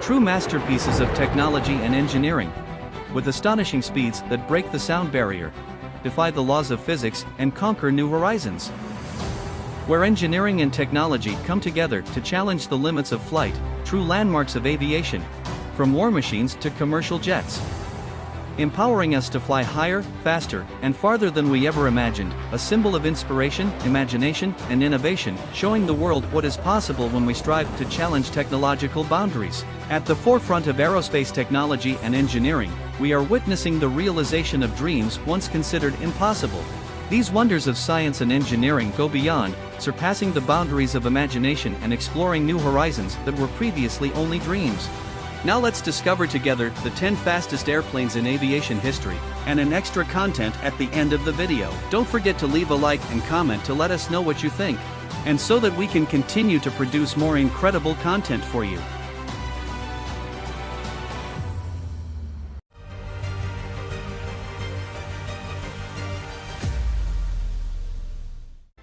true masterpieces of technology and engineering, with astonishing speeds that break the sound barrier, defy the laws of physics, and conquer new horizons. Where engineering and technology come together to challenge the limits of flight, true landmarks of aviation, from war machines to commercial jets. Empowering us to fly higher, faster, and farther than we ever imagined, a symbol of inspiration, imagination, and innovation, showing the world what is possible when we strive to challenge technological boundaries. At the forefront of aerospace technology and engineering, we are witnessing the realization of dreams once considered impossible. These wonders of science and engineering go beyond, surpassing the boundaries of imagination and exploring new horizons that were previously only dreams. Now let's discover together the 10 fastest airplanes in aviation history, and an extra content at the end of the video. Don't forget to leave a like and comment to let us know what you think, and so that we can continue to produce more incredible content for you.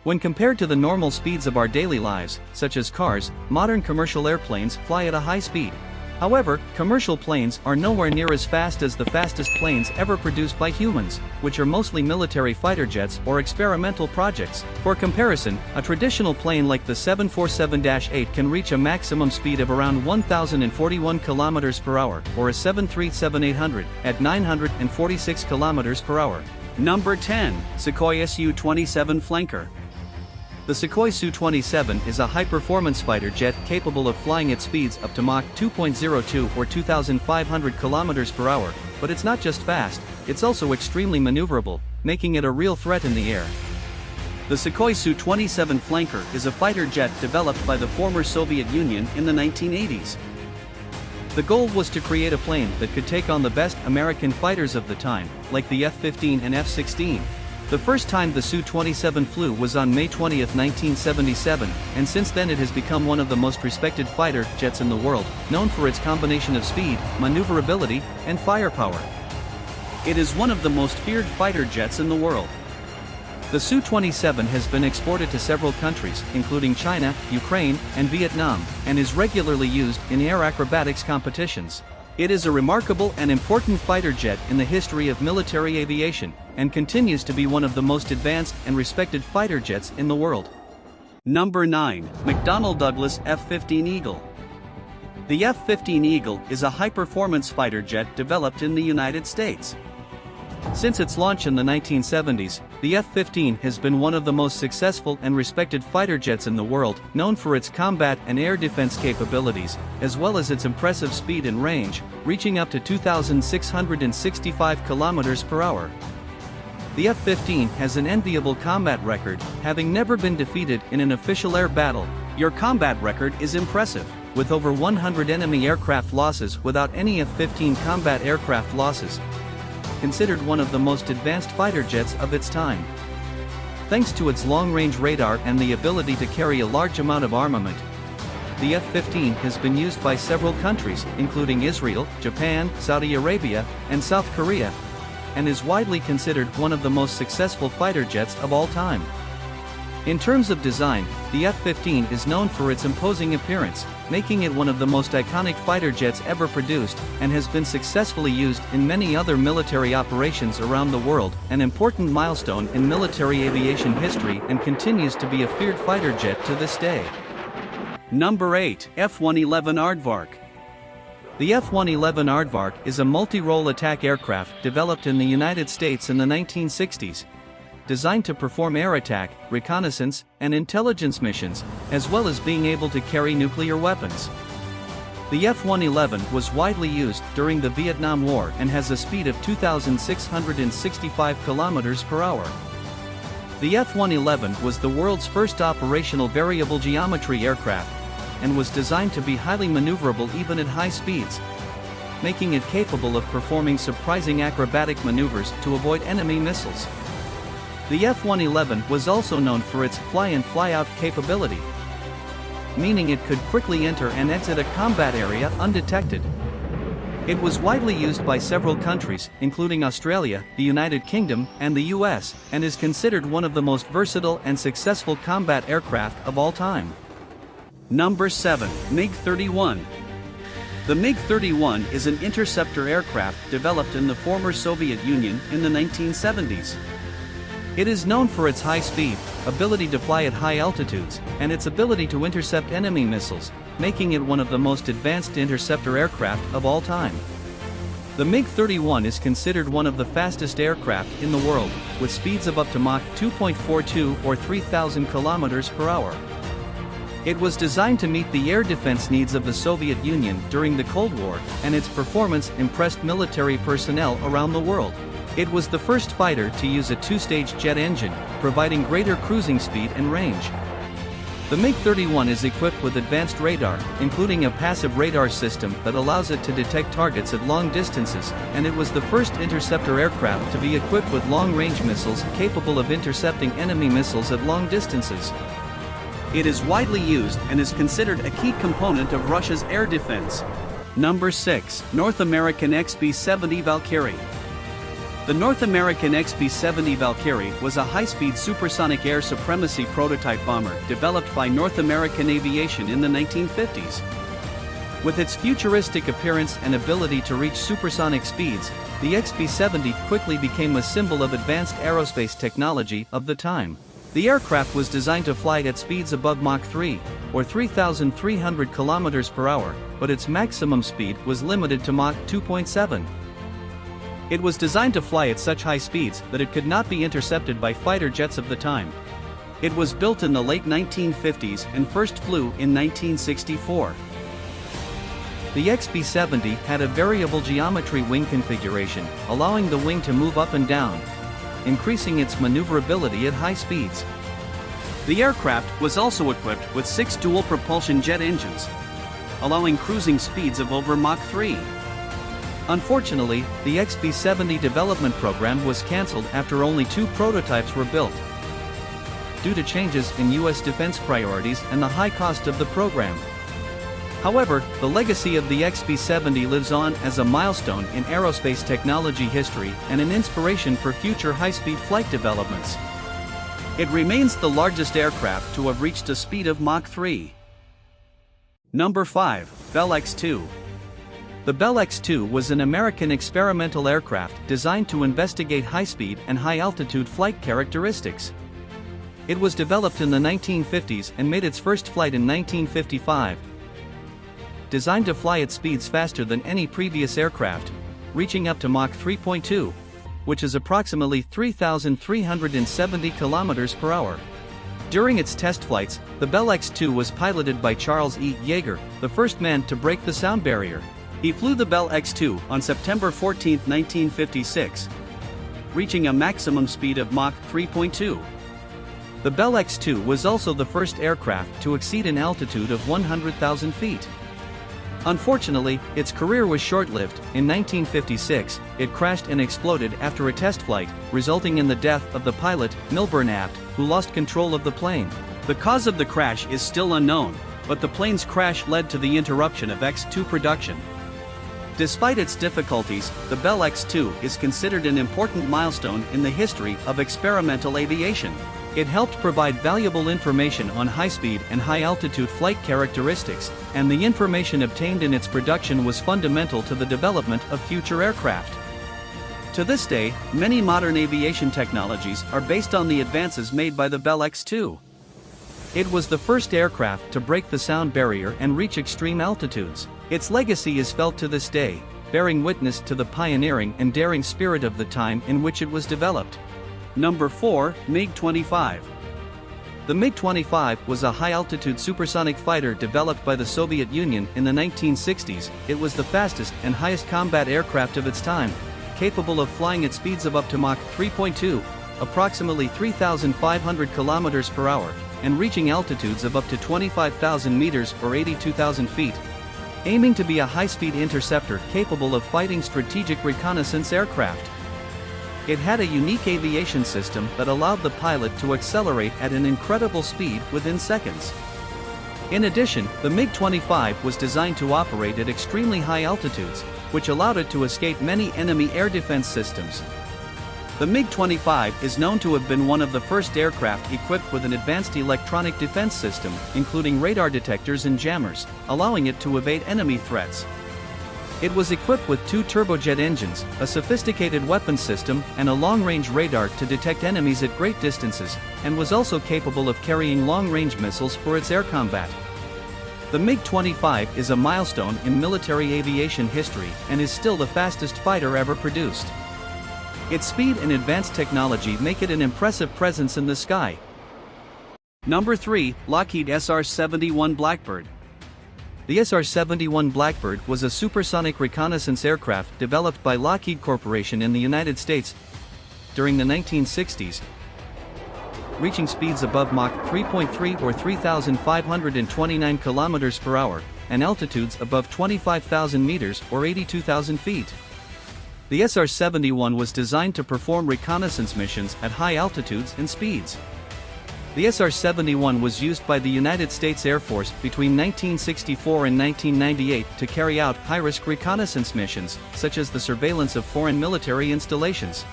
When compared to the normal speeds of our daily lives, such as cars, modern commercial airplanes fly at a high speed. However, commercial planes are nowhere near as fast as the fastest planes ever produced by humans, which are mostly military fighter jets or experimental projects. For comparison, a traditional plane like the 747-8 can reach a maximum speed of around 1,041 km per hour, or a 737-800 at 946 km per hour. Number 10. Sukhoi Su-27 Flanker. The Sukhoi Su-27 is a high-performance fighter jet capable of flying at speeds up to Mach 2.02 or 2,500 km per hour, but it's not just fast, it's also extremely maneuverable, making it a real threat in the air. The Sukhoi Su-27 Flanker is a fighter jet developed by the former Soviet Union in the 1980s. The goal was to create a plane that could take on the best American fighters of the time, like the F-15 and F-16. The first time the Su-27 flew was on May 20, 1977, and since then it has become one of the most respected fighter jets in the world, known for its combination of speed, maneuverability, and firepower. It is one of the most feared fighter jets in the world. The Su-27 has been exported to several countries, including China, Ukraine, and Vietnam, and is regularly used in air acrobatics competitions. It is a remarkable and important fighter jet in the history of military aviation, and continues to be one of the most advanced and respected fighter jets in the world. Number 9. McDonnell Douglas F-15 Eagle. The F-15 Eagle is a high-performance fighter jet developed in the United States. Since its launch in the 1970s, the F-15 has been one of the most successful and respected fighter jets in the world, known for its combat and air defense capabilities, as well as its impressive speed and range, reaching up to 2,665 km per hour. The F-15 has an enviable combat record, having never been defeated in an official air battle. Your combat record is impressive, with over 100 enemy aircraft losses without any F-15 combat aircraft losses. Considered one of the most advanced fighter jets of its time. Thanks to its long-range radar and the ability to carry a large amount of armament, the F-15 has been used by several countries, including Israel, Japan, Saudi Arabia, and South Korea, and is widely considered one of the most successful fighter jets of all time. In terms of design, the F-15 is known for its imposing appearance, making it one of the most iconic fighter jets ever produced, and has been successfully used in many other military operations around the world, an important milestone in military aviation history, and continues to be a feared fighter jet to this day. Number 8. F-111 Aardvark. The F-111 Aardvark is a multi-role attack aircraft developed in the United States in the 1960s. Designed to perform air attack, reconnaissance, and intelligence missions, as well as being able to carry nuclear weapons. The F-111 was widely used during the Vietnam War and has a speed of 2,665 km per hour. The F-111 was the world's first operational variable geometry aircraft, and was designed to be highly maneuverable even at high speeds, making it capable of performing surprising acrobatic maneuvers to avoid enemy missiles. The F-111 was also known for its fly-in fly-out capability, meaning it could quickly enter and exit a combat area undetected. It was widely used by several countries, including Australia, the United Kingdom, and the US, and is considered one of the most versatile and successful combat aircraft of all time. Number 7. MiG-31. The MiG-31 is an interceptor aircraft developed in the former Soviet Union in the 1970s. It is known for its high speed, ability to fly at high altitudes, and its ability to intercept enemy missiles, making it one of the most advanced interceptor aircraft of all time. The MiG-31 is considered one of the fastest aircraft in the world, with speeds of up to Mach 2.42 or 3,000 kilometers per hour. It was designed to meet the air defense needs of the Soviet Union during the Cold War, and its performance impressed military personnel around the world. It was the first fighter to use a two-stage jet engine, providing greater cruising speed and range. The MiG-31 is equipped with advanced radar, including a passive radar system that allows it to detect targets at long distances, and it was the first interceptor aircraft to be equipped with long-range missiles capable of intercepting enemy missiles at long distances. It is widely used and is considered a key component of Russia's air defense. Number 6. North American XB-70 Valkyrie. The North American XB-70 Valkyrie was a high-speed supersonic air supremacy prototype bomber developed by North American Aviation in the 1950s. With its futuristic appearance and ability to reach supersonic speeds, the XB-70 quickly became a symbol of advanced aerospace technology of the time. The aircraft was designed to fly at speeds above Mach 3, or 3,300 km per hour, but its maximum speed was limited to Mach 2.7. It was designed to fly at such high speeds that it could not be intercepted by fighter jets of the time. It was built in the late 1950s and first flew in 1964. The XB-70 had a variable geometry wing configuration, allowing the wing to move up and down, increasing its maneuverability at high speeds. The aircraft was also equipped with 6 dual-propulsion jet engines, allowing cruising speeds of over Mach 3. Unfortunately, the XB-70 development program was cancelled after only 2 prototypes were built, due to changes in U.S. defense priorities and the high cost of the program. However, the legacy of the XB-70 lives on as a milestone in aerospace technology history and an inspiration for future high-speed flight developments. It remains the largest aircraft to have reached a speed of Mach 3. Number 5. Bell X-2. The Bell X-2 was an American experimental aircraft designed to investigate high-speed and high-altitude flight characteristics. It was developed in the 1950s and made its first flight in 1955. Designed to fly at speeds faster than any previous aircraft, reaching up to Mach 3.2, which is approximately 3,370 km per hour. During its test flights, the Bell X-2 was piloted by Charles E. Yeager, the first man to break the sound barrier. He flew the Bell X-2 on September 14, 1956, reaching a maximum speed of Mach 3.2. The Bell X-2 was also the first aircraft to exceed an altitude of 100,000 feet. Unfortunately, its career was short-lived. In 1956, it crashed and exploded after a test flight, resulting in the death of the pilot, Milburn Abt, who lost control of the plane. The cause of the crash is still unknown, but the plane's crash led to the interruption of X-2 production. Despite its difficulties, the Bell X-2 is considered an important milestone in the history of experimental aviation. It helped provide valuable information on high-speed and high-altitude flight characteristics, and the information obtained in its production was fundamental to the development of future aircraft. To this day, many modern aviation technologies are based on the advances made by the Bell X-2. It was the first aircraft to break the sound barrier and reach extreme altitudes. Its legacy is felt to this day, bearing witness to the pioneering and daring spirit of the time in which it was developed. Number 4. MiG-25. The MiG-25 was a high-altitude supersonic fighter developed by the Soviet Union in the 1960s. It was the fastest and highest combat aircraft of its time, capable of flying at speeds of up to Mach 3.2, approximately 3,500 km per hour, and reaching altitudes of up to 25,000 meters or 82,000 feet. Aiming to be a high-speed interceptor capable of fighting strategic reconnaissance aircraft. It had a unique aviation system that allowed the pilot to accelerate at an incredible speed within seconds. In addition, the MiG-25 was designed to operate at extremely high altitudes, which allowed it to escape many enemy air defense systems. The MiG-25 is known to have been one of the first aircraft equipped with an advanced electronic defense system, including radar detectors and jammers, allowing it to evade enemy threats. It was equipped with 2 turbojet engines, a sophisticated weapons system, and a long-range radar to detect enemies at great distances, and was also capable of carrying long-range missiles for its air combat. The MiG-25 is a milestone in military aviation history and is still the fastest fighter ever produced. Its speed and advanced technology make it an impressive presence in the sky. Number 3, Lockheed SR-71 Blackbird. The SR-71 Blackbird was a supersonic reconnaissance aircraft developed by Lockheed Corporation in the United States during the 1960s, reaching speeds above Mach 3.3 or 3,529 km per hour, and altitudes above 25,000 meters or 82,000 feet. The SR-71 was designed to perform reconnaissance missions at high altitudes and speeds. The SR-71 was used by the United States Air Force between 1964 and 1998 to carry out high-risk reconnaissance missions, such as the surveillance of foreign military installations.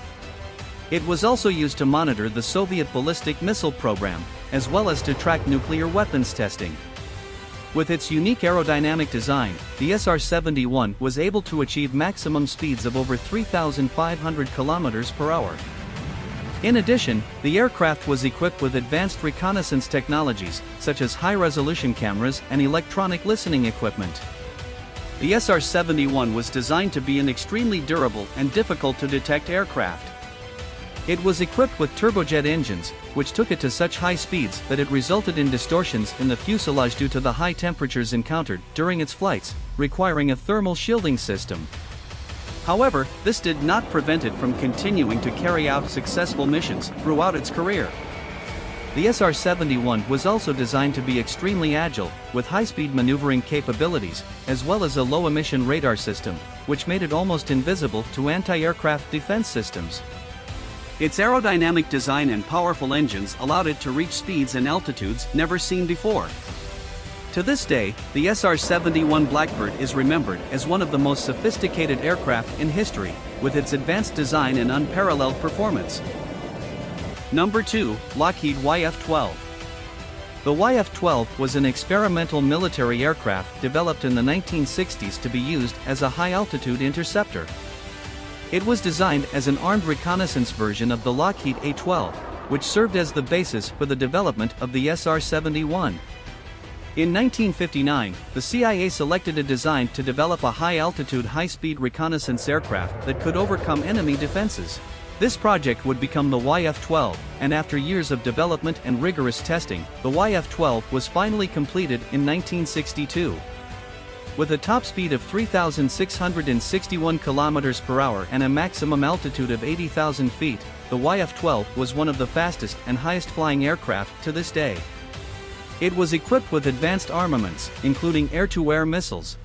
It was also used to monitor the Soviet ballistic missile program, as well as to track nuclear weapons testing. With its unique aerodynamic design, the SR-71 was able to achieve maximum speeds of over 3,500 km per hour. In addition, the aircraft was equipped with advanced reconnaissance technologies, such as high-resolution cameras and electronic listening equipment. The SR-71 was designed to be an extremely durable and difficult-to-detect aircraft. It was equipped with turbojet engines, which took it to such high speeds that it resulted in distortions in the fuselage due to the high temperatures encountered during its flights, requiring a thermal shielding system. However, this did not prevent it from continuing to carry out successful missions throughout its career. The SR-71 was also designed to be extremely agile, with high-speed maneuvering capabilities, as well as a low-emission radar system, which made it almost invisible to anti-aircraft defense systems. Its aerodynamic design and powerful engines allowed it to reach speeds and altitudes never seen before. To this day, the SR-71 Blackbird is remembered as one of the most sophisticated aircraft in history, with its advanced design and unparalleled performance. Number 2, Lockheed YF-12. The YF-12 was an experimental military aircraft developed in the 1960s to be used as a high-altitude interceptor. It was designed as an armed reconnaissance version of the Lockheed A-12, which served as the basis for the development of the SR-71. In 1959, the CIA selected a design to develop a high-altitude, high-speed reconnaissance aircraft that could overcome enemy defenses. This project would become the YF-12, and after years of development and rigorous testing, the YF-12 was finally completed in 1962. With a top speed of 3,661 km per hour and a maximum altitude of 80,000 feet, the YF-12 was one of the fastest and highest-flying aircraft to this day. It was equipped with advanced armaments, including air-to-air missiles.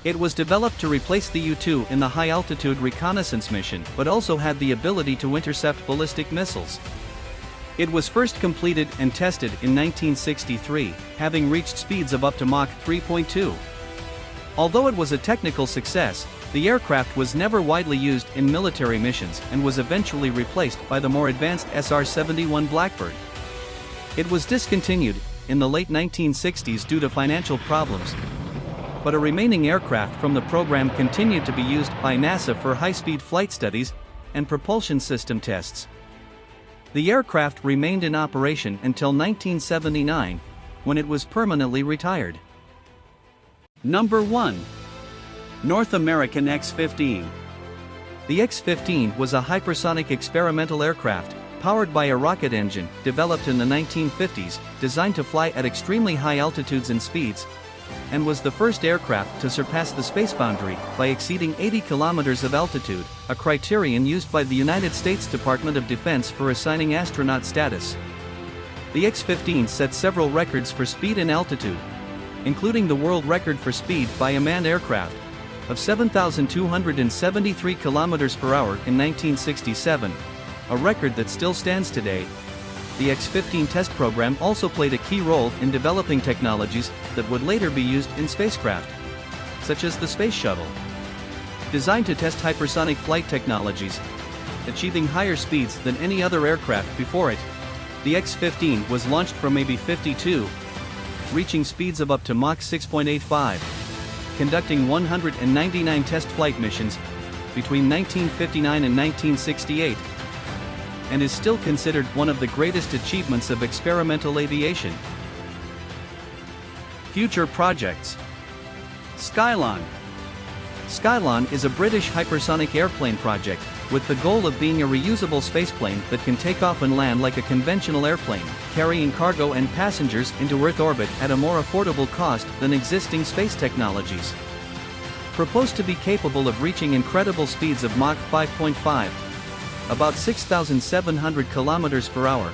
It was developed to replace the U-2 in the high-altitude reconnaissance mission, but also had the ability to intercept ballistic missiles. It was first completed and tested in 1963, having reached speeds of up to Mach 3.2. Although it was a technical success, the aircraft was never widely used in military missions and was eventually replaced by the more advanced SR-71 Blackbird. It was discontinued in the late 1960s due to financial problems, but a remaining aircraft from the program continued to be used by NASA for high-speed flight studies and propulsion system tests. The aircraft remained in operation until 1979, when it was permanently retired. Number 1. North American X-15. The X-15 was a hypersonic experimental aircraft, powered by a rocket engine, developed in the 1950s, designed to fly at extremely high altitudes and speeds, and was the first aircraft to surpass the space boundary by exceeding 80 kilometers of altitude, a criterion used by the United States Department of Defense for assigning astronaut status. The X-15 set several records for speed and altitude, including the world record for speed by a manned aircraft of 7,273 kilometers per hour in 1967. A record that still stands today. The X-15 test program also played a key role in developing technologies that would later be used in spacecraft, such as the Space Shuttle. Designed to test hypersonic flight technologies, achieving higher speeds than any other aircraft before it, the X-15 was launched from AB-52, reaching speeds of up to Mach 6.85. conducting 199 test flight missions between 1959 and 1968, and is still considered one of the greatest achievements of experimental aviation. Future projects. Skylon. Skylon is a British hypersonic airplane project, with the goal of being a reusable spaceplane that can take off and land like a conventional airplane, carrying cargo and passengers into Earth orbit at a more affordable cost than existing space technologies. Proposed to be capable of reaching incredible speeds of Mach 5.5, about 6,700 km per hour,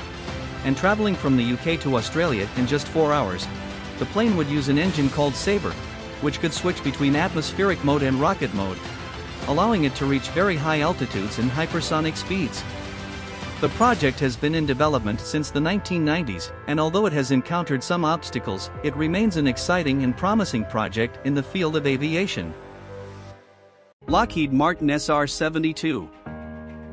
and traveling from the UK to Australia in just 4 hours, the plane would use an engine called Sabre, which could switch between atmospheric mode and rocket mode, allowing it to reach very high altitudes and hypersonic speeds. The project has been in development since the 1990s, and although it has encountered some obstacles, it remains an exciting and promising project in the field of aviation. Lockheed Martin SR-72.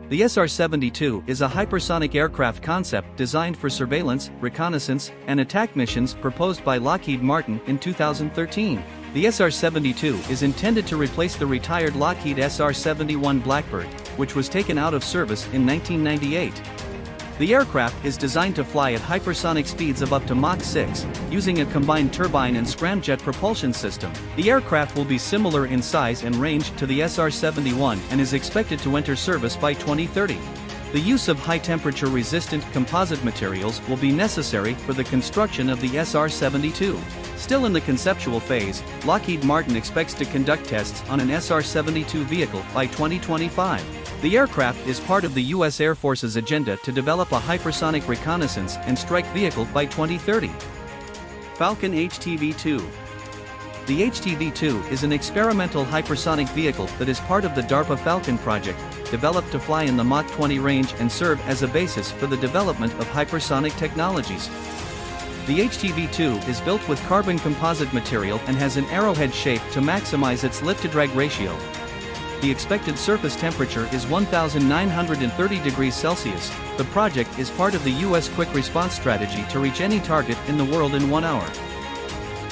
The SR-72 is a hypersonic aircraft concept designed for surveillance, reconnaissance, and attack missions proposed by Lockheed Martin in 2013. The SR-72 is intended to replace the retired Lockheed SR-71 Blackbird, which was taken out of service in 1998. The aircraft is designed to fly at hypersonic speeds of up to Mach 6, using a combined turbine and scramjet propulsion system. The aircraft will be similar in size and range to the SR-71 and is expected to enter service by 2030. The use of high-temperature resistant composite materials will be necessary for the construction of the SR-72. Still in the conceptual phase, Lockheed Martin expects to conduct tests on an SR-72 vehicle by 2025. The aircraft is part of the U.S. Air Force's agenda to develop a hypersonic reconnaissance and strike vehicle by 2030. Falcon HTV-2. The HTV-2 is an experimental hypersonic vehicle that is part of the DARPA Falcon project, developed to fly in the Mach 20 range and serve as a basis for the development of hypersonic technologies. The HTV-2 is built with carbon composite material and has an arrowhead shape to maximize its lift-to-drag ratio. The expected surface temperature is 1,930 degrees Celsius. The project is part of the U.S. quick response strategy to reach any target in the world in 1 hour.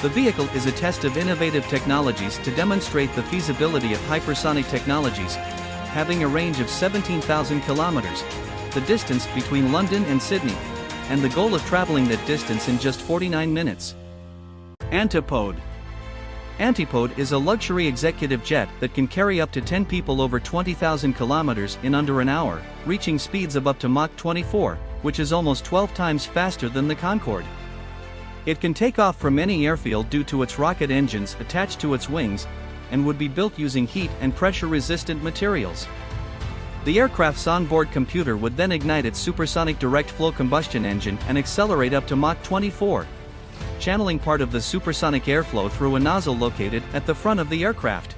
The vehicle is a test of innovative technologies to demonstrate the feasibility of hypersonic technologies, having a range of 17,000 kilometers, the distance between London and Sydney, and the goal of traveling that distance in just 49 minutes. Antipode. Antipode is a luxury executive jet that can carry up to 10 people over 20,000 kilometers in under an hour, reaching speeds of up to Mach 24, which is almost 12 times faster than the Concorde. It can take off from any airfield due to its rocket engines attached to its wings, and would be built using heat and pressure-resistant materials. The aircraft's onboard computer would then ignite its supersonic direct flow combustion engine and accelerate up to Mach 24. Channeling part of the supersonic airflow through a nozzle located at the front of the aircraft.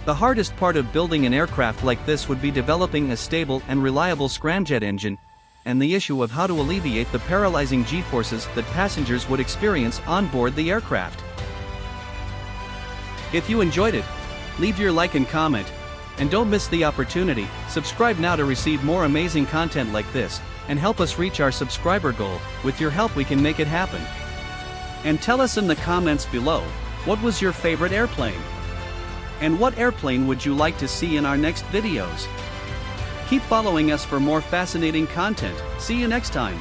The hardest part of building an aircraft like this would be developing a stable and reliable scramjet engine, and the issue of how to alleviate the paralyzing G-forces that passengers would experience on board the aircraft. If you enjoyed it, leave your like and comment, and don't miss the opportunity. Subscribe now to receive more amazing content like this, and help us reach our subscriber goal. With your help we can make it happen. And tell us in the comments below, what was your favorite airplane? And what airplane would you like to see in our next videos? Keep following us for more fascinating content. See you next time.